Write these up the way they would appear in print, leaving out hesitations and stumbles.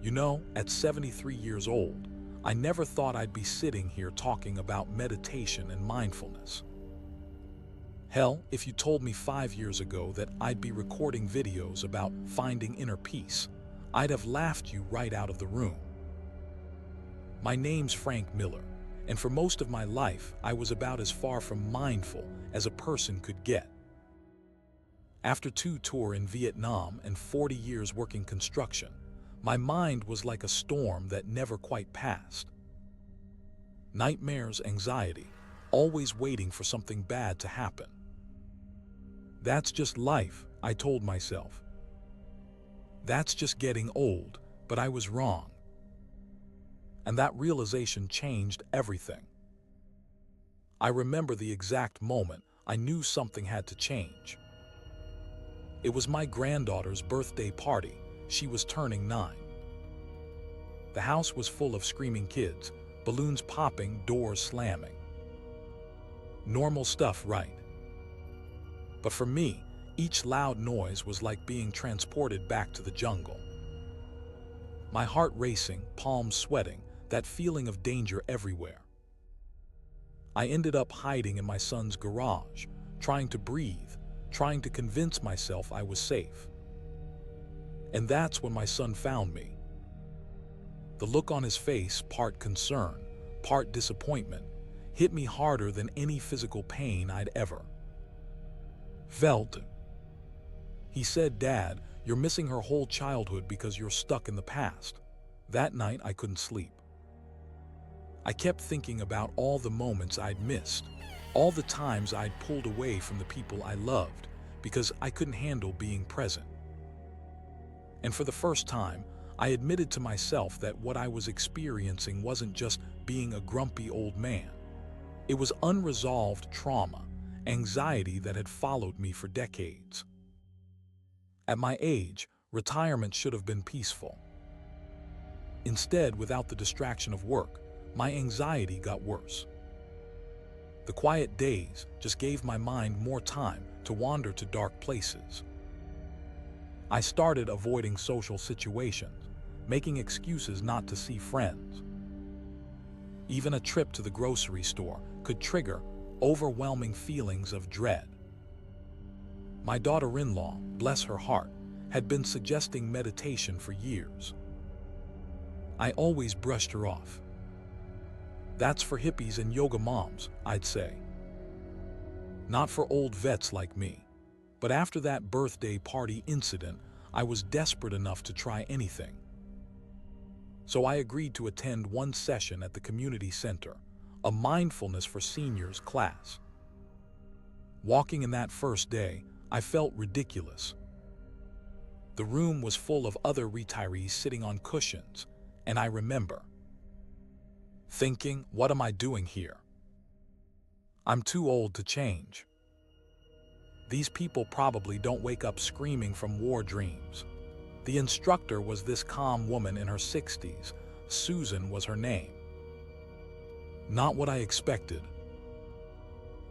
You know, at 73 years old, I never thought I'd be sitting here talking about meditation and mindfulness. Hell, if you told me 5 years ago that I'd be recording videos about finding inner peace, I'd have laughed you right out of the room. My name's Frank Miller, and for most of my life, I was about as far from mindful as a person could get. After 2 tours in Vietnam and 40 years working construction, my mind was like a storm that never quite passed. Nightmares, anxiety, always waiting for something bad to happen. That's just life, I told myself. That's just getting old, but I was wrong. And that realization changed everything. I remember the exact moment I knew something had to change. It was my granddaughter's birthday party. She was turning 9. The house was full of screaming kids, balloons popping, doors slamming. Normal stuff, right? But for me, each loud noise was like being transported back to the jungle. My heart racing, palms sweating, that feeling of danger everywhere. I ended up hiding in my son's garage, trying to breathe, trying to convince myself I was safe. And that's when my son found me. The look on his face, part concern, part disappointment, hit me harder than any physical pain I'd ever felt. He said, "Dad, you're missing her whole childhood because you're stuck in the past." That night, I couldn't sleep. I kept thinking about all the moments I'd missed, all the times I'd pulled away from the people I loved because I couldn't handle being present. And for the first time, I admitted to myself that what I was experiencing wasn't just being a grumpy old man. It was unresolved trauma, anxiety that had followed me for decades. At my age, retirement should have been peaceful. Instead, without the distraction of work, my anxiety got worse. The quiet days just gave my mind more time to wander to dark places. I started avoiding social situations, making excuses not to see friends. Even a trip to the grocery store could trigger overwhelming feelings of dread. My daughter-in-law, bless her heart, had been suggesting meditation for years. I always brushed her off. That's for hippies and yoga moms, I'd say. Not for old vets like me. But after that birthday party incident, I was desperate enough to try anything. So I agreed to attend one session at the community center, a mindfulness for seniors class. Walking in that first day, I felt ridiculous. The room was full of other retirees sitting on cushions, and I remember thinking, what am I doing here? I'm too old to change. These people probably don't wake up screaming from war dreams. The instructor was this calm woman in her 60s. Susan was her name. Not what I expected.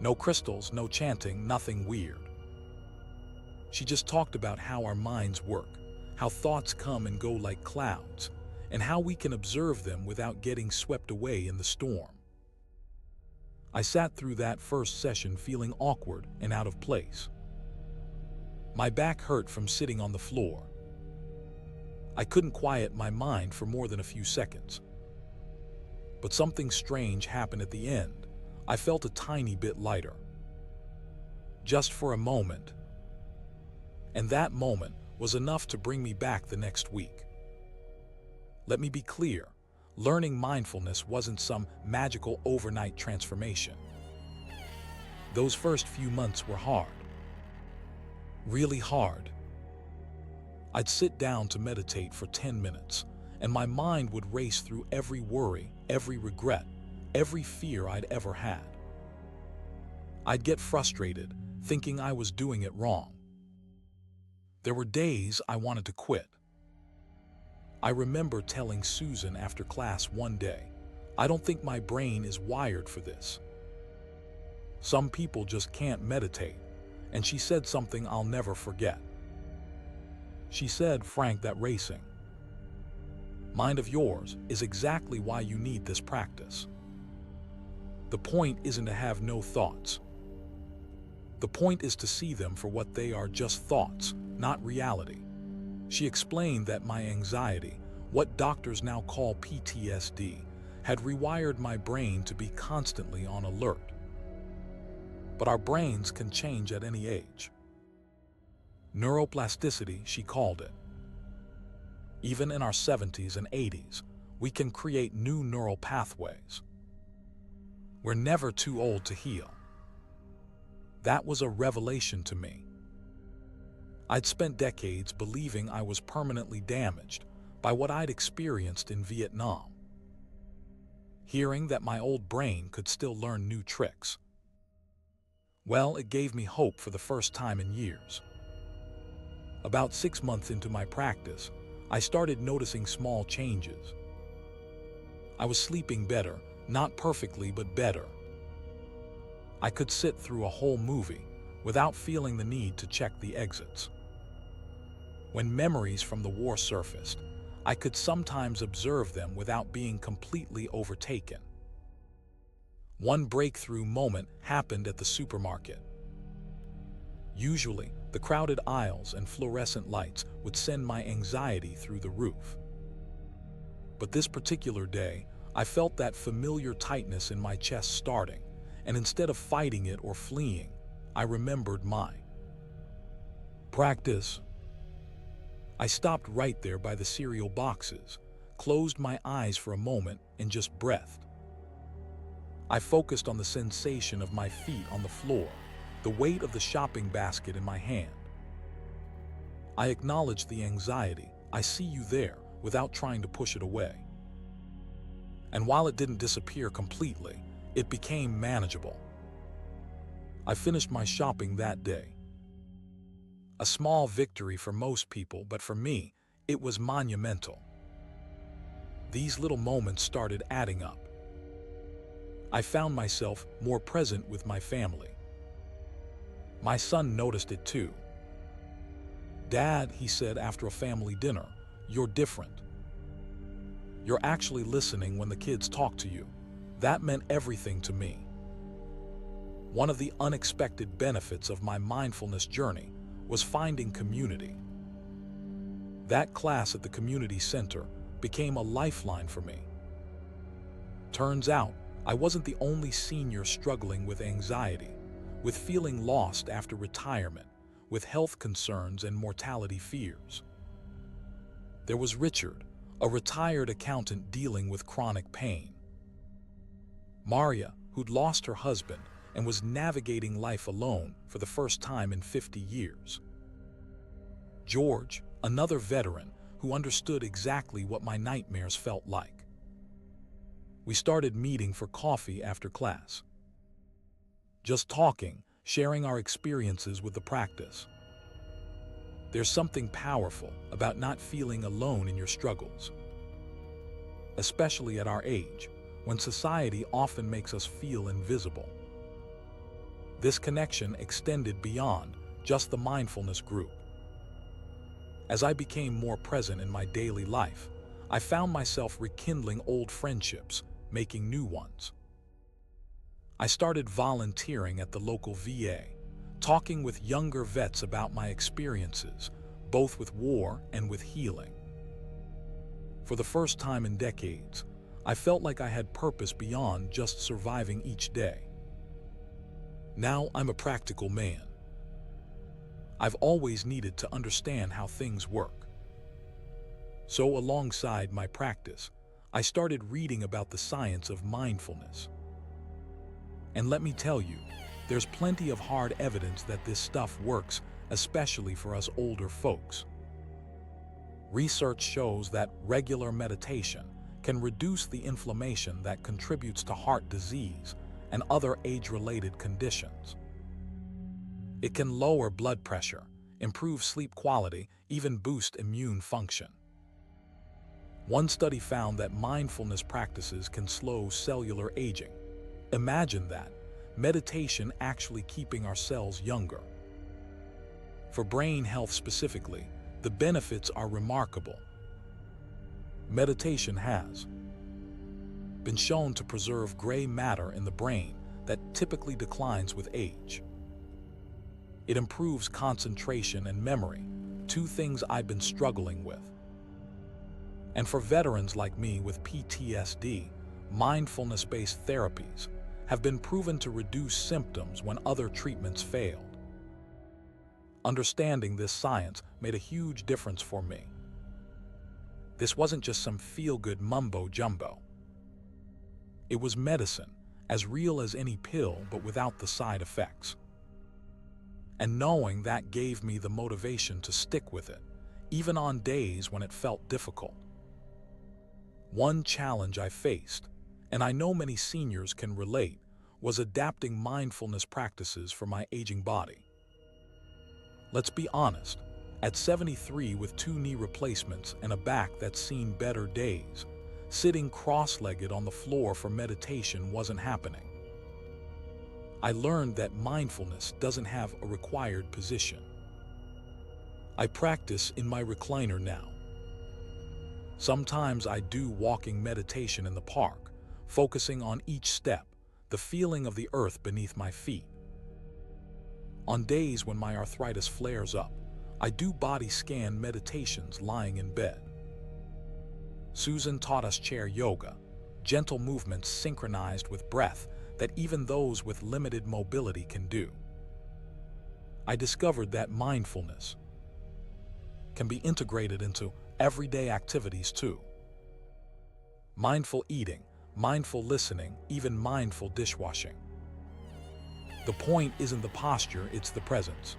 No crystals, no chanting, nothing weird. She just talked about how our minds work, how thoughts come and go like clouds, and how we can observe them without getting swept away in the storm. I sat through that first session feeling awkward and out of place. My back hurt from sitting on the floor. I couldn't quiet my mind for more than a few seconds. But something strange happened at the end. I felt a tiny bit lighter. Just for a moment. And that moment was enough to bring me back the next week. Let me be clear, learning mindfulness wasn't some magical overnight transformation. Those first few months were hard. Really hard. I'd sit down to meditate for 10 minutes, and my mind would race through every worry, every regret, every fear I'd ever had. I'd get frustrated, thinking I was doing it wrong. There were days I wanted to quit. I remember telling Susan after class one day, "I don't think my brain is wired for this. Some people just can't meditate," and she said something I'll never forget. She said, "Frank, that racing, mind of yours, is exactly why you need this practice. The point isn't to have no thoughts. The point is to see them for what they are, just thoughts, not reality. She explained that my anxiety, what doctors now call PTSD, had rewired my brain to be constantly on alert. But our brains can change at any age. Neuroplasticity, she called it. Even in our 70s and 80s, we can create new neural pathways. We're never too old to heal. That was a revelation to me. I'd spent decades believing I was permanently damaged by what I'd experienced in Vietnam. Hearing that my old brain could still learn new tricks, well, it gave me hope for the first time in years. About 6 months into my practice, I started noticing small changes. I was sleeping better, not perfectly, but better. I could sit through a whole movie without feeling the need to check the exits. When memories from the war surfaced, I could sometimes observe them without being completely overtaken. One breakthrough moment happened at the supermarket. Usually, the crowded aisles and fluorescent lights would send my anxiety through the roof. But this particular day, I felt that familiar tightness in my chest starting, and instead of fighting it or fleeing, I remembered my practice. I stopped right there by the cereal boxes, closed my eyes for a moment, and just breathed. I focused on the sensation of my feet on the floor, the weight of the shopping basket in my hand. I acknowledged the anxiety, I see you there, without trying to push it away. And while it didn't disappear completely, it became manageable. I finished my shopping that day. A small victory for most people, but for me, it was monumental. These little moments started adding up. I found myself more present with my family. My son noticed it too. "Dad," he said after a family dinner, "you're different. You're actually listening when the kids talk to you." That meant everything to me. One of the unexpected benefits of my mindfulness journey was finding community. That class at the community center became a lifeline for me. Turns out, I wasn't the only senior struggling with anxiety, with feeling lost after retirement, with health concerns and mortality fears. There was Richard, a retired accountant dealing with chronic pain. Maria, who'd lost her husband and was navigating life alone for the first time in 50 years. George, another veteran who understood exactly what my nightmares felt like. We started meeting for coffee after class. Just talking, sharing our experiences with the practice. There's something powerful about not feeling alone in your struggles. Especially at our age, when society often makes us feel invisible. This connection extended beyond just the mindfulness group. As I became more present in my daily life, I found myself rekindling old friendships, making new ones. I started volunteering at the local VA, talking with younger vets about my experiences, both with war and with healing. For the first time in decades, I felt like I had purpose beyond just surviving each day. Now I'm a practical man. I've always needed to understand how things work. So alongside my practice, I started reading about the science of mindfulness. And let me tell you, there's plenty of hard evidence that this stuff works, especially for us older folks. Research shows that regular meditation can reduce the inflammation that contributes to heart disease and other age-related conditions. It can lower blood pressure, improve sleep quality, even boost immune function. One study found that mindfulness practices can slow cellular aging. Imagine that, meditation actually keeping our cells younger. For brain health specifically, the benefits are remarkable. Meditation has been shown to preserve gray matter in the brain that typically declines with age. It improves concentration and memory, two things I've been struggling with. And for veterans like me with PTSD, mindfulness-based therapies have been proven to reduce symptoms when other treatments failed. Understanding this science made a huge difference for me. This wasn't just some feel-good mumbo-jumbo. It was medicine, as real as any pill but without the side effects. And knowing that gave me the motivation to stick with it, even on days when it felt difficult. One challenge I faced, and I know many seniors can relate, was adapting mindfulness practices for my aging body. Let's be honest, at 73 with 2 knee replacements and a back that's seen better days, sitting cross-legged on the floor for meditation wasn't happening. I learned that mindfulness doesn't have a required position. I practice in my recliner now. Sometimes I do walking meditation in the park, focusing on each step, the feeling of the earth beneath my feet. On days when my arthritis flares up, I do body scan meditations lying in bed. Susan taught us chair yoga, gentle movements synchronized with breath that even those with limited mobility can do. I discovered that mindfulness can be integrated into everyday activities too. Mindful eating, mindful listening, even mindful dishwashing. The point isn't the posture, it's the presence.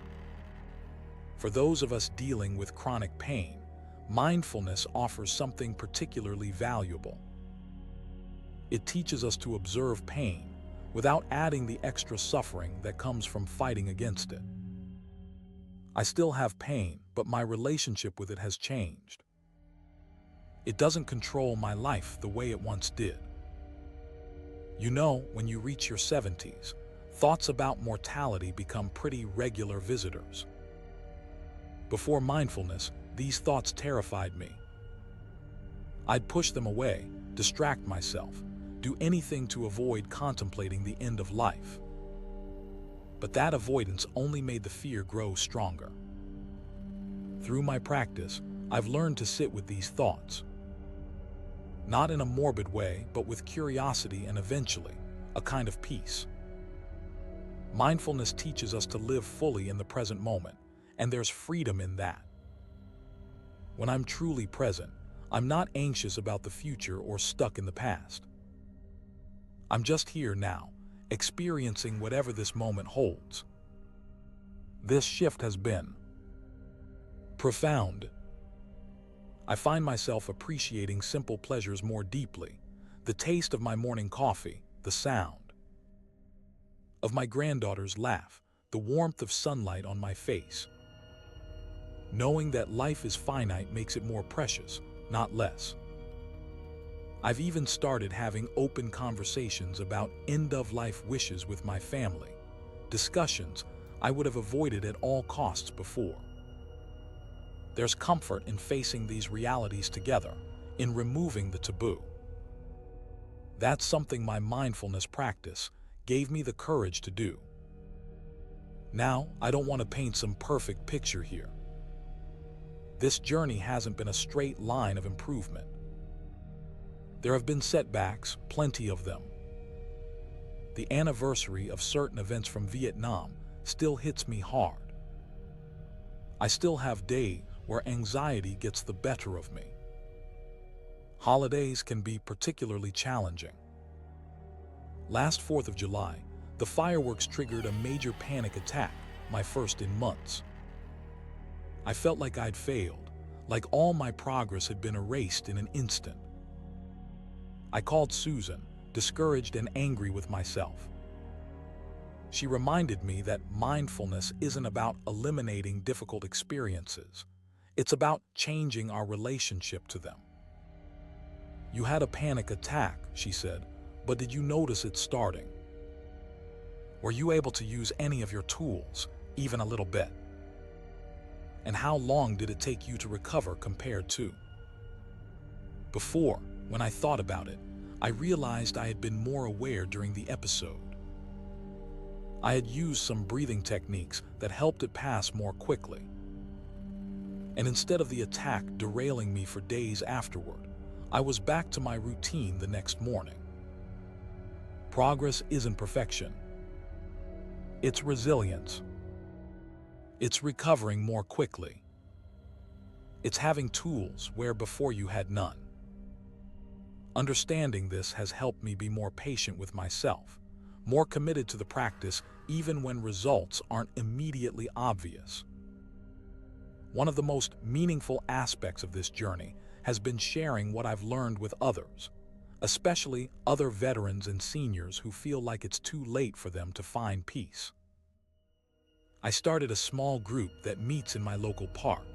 For those of us dealing with chronic pain, mindfulness offers something particularly valuable. It teaches us to observe pain without adding the extra suffering that comes from fighting against it. I still have pain, but my relationship with it has changed. It doesn't control my life the way it once did. You know, when you reach your 70s, thoughts about mortality become pretty regular visitors. Before mindfulness, these thoughts terrified me. I'd push them away, distract myself, do anything to avoid contemplating the end of life. But that avoidance only made the fear grow stronger. Through my practice, I've learned to sit with these thoughts. Not in a morbid way, but with curiosity and eventually, a kind of peace. Mindfulness teaches us to live fully in the present moment, and there's freedom in that. When I'm truly present, I'm not anxious about the future or stuck in the past. I'm just here now, experiencing whatever this moment holds. This shift has been profound. I find myself appreciating simple pleasures more deeply, the taste of my morning coffee, the sound of my granddaughter's laugh, the warmth of sunlight on my face. Knowing that life is finite makes it more precious, not less. I've even started having open conversations about end-of-life wishes with my family, discussions I would have avoided at all costs before. There's comfort in facing these realities together, in removing the taboo. That's something my mindfulness practice gave me the courage to do. Now, I don't want to paint some perfect picture here. This journey hasn't been a straight line of improvement. There have been setbacks, plenty of them. The anniversary of certain events from Vietnam still hits me hard. I still have days where anxiety gets the better of me. Holidays can be particularly challenging. Last 4th of July, the fireworks triggered a major panic attack, my first in months. I felt like I'd failed, like all my progress had been erased in an instant. I called Susan, discouraged and angry with myself. She reminded me that mindfulness isn't about eliminating difficult experiences. It's about changing our relationship to them. You had a panic attack, she said, but did you notice it starting? Were you able to use any of your tools, even a little bit? And how long did it take you to recover compared to? Before, when I thought about it, I realized I had been more aware during the episode. I had used some breathing techniques that helped it pass more quickly. And instead of the attack derailing me for days afterward, I was back to my routine the next morning. Progress isn't perfection. It's resilience. It's recovering more quickly. It's having tools where before you had none. Understanding this has helped me be more patient with myself, more committed to the practice even when results aren't immediately obvious. One of the most meaningful aspects of this journey has been sharing what I've learned with others, especially other veterans and seniors who feel like it's too late for them to find peace. I started a small group that meets in my local park.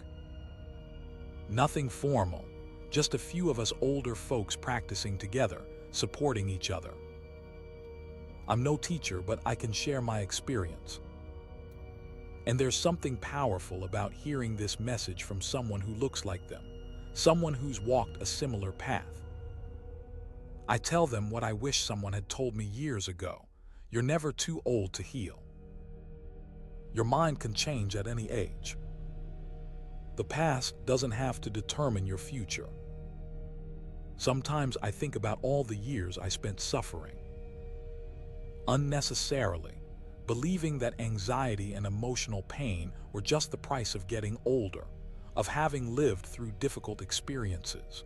Nothing formal, just a few of us older folks practicing together, supporting each other. I'm no teacher, but I can share my experience. And there's something powerful about hearing this message from someone who looks like them, someone who's walked a similar path. I tell them what I wish someone had told me years ago: you're never too old to heal. Your mind can change at any age. The past doesn't have to determine your future. Sometimes I think about all the years I spent suffering unnecessarily, believing that anxiety and emotional pain were just the price of getting older, of having lived through difficult experiences.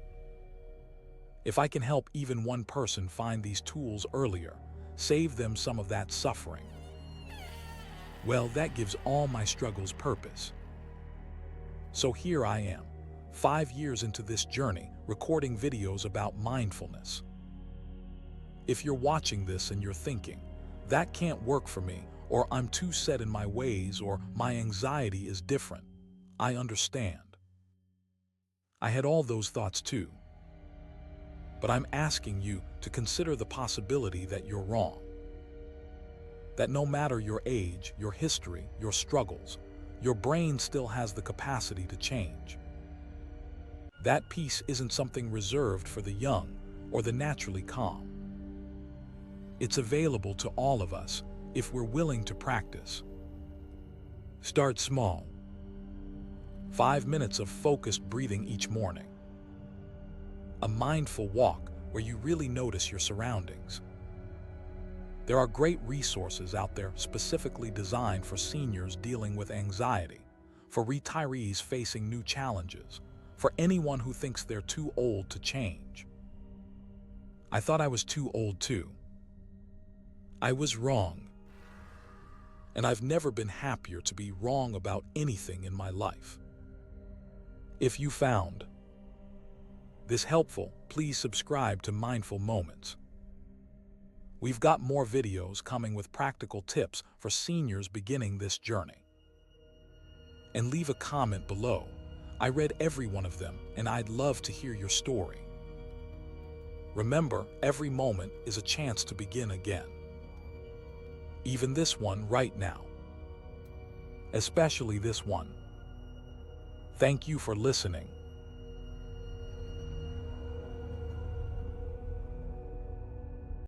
If I can help even one person find these tools earlier, save them some of that suffering, well, that gives all my struggles purpose. So here I am, 5 years into this journey, recording videos about mindfulness. If you're watching this and you're thinking, that can't work for me, or I'm too set in my ways, or my anxiety is different, I understand. I had all those thoughts too. But I'm asking you to consider the possibility that you're wrong. That no matter your age, your history, your struggles, your brain still has the capacity to change. That peace isn't something reserved for the young or the naturally calm. It's available to all of us if we're willing to practice. Start small. 5 minutes of focused breathing each morning. A mindful walk where you really notice your surroundings. There are great resources out there specifically designed for seniors dealing with anxiety, for retirees facing new challenges, for anyone who thinks they're too old to change. I thought I was too old too. I was wrong. And I've never been happier to be wrong about anything in my life. If you found this helpful, please subscribe to Mindful Moments. We've got more videos coming with practical tips for seniors beginning this journey. And leave a comment below. I read every one of them, and I'd love to hear your story. Remember, every moment is a chance to begin again. Even this one right now. Especially this one. Thank you for listening.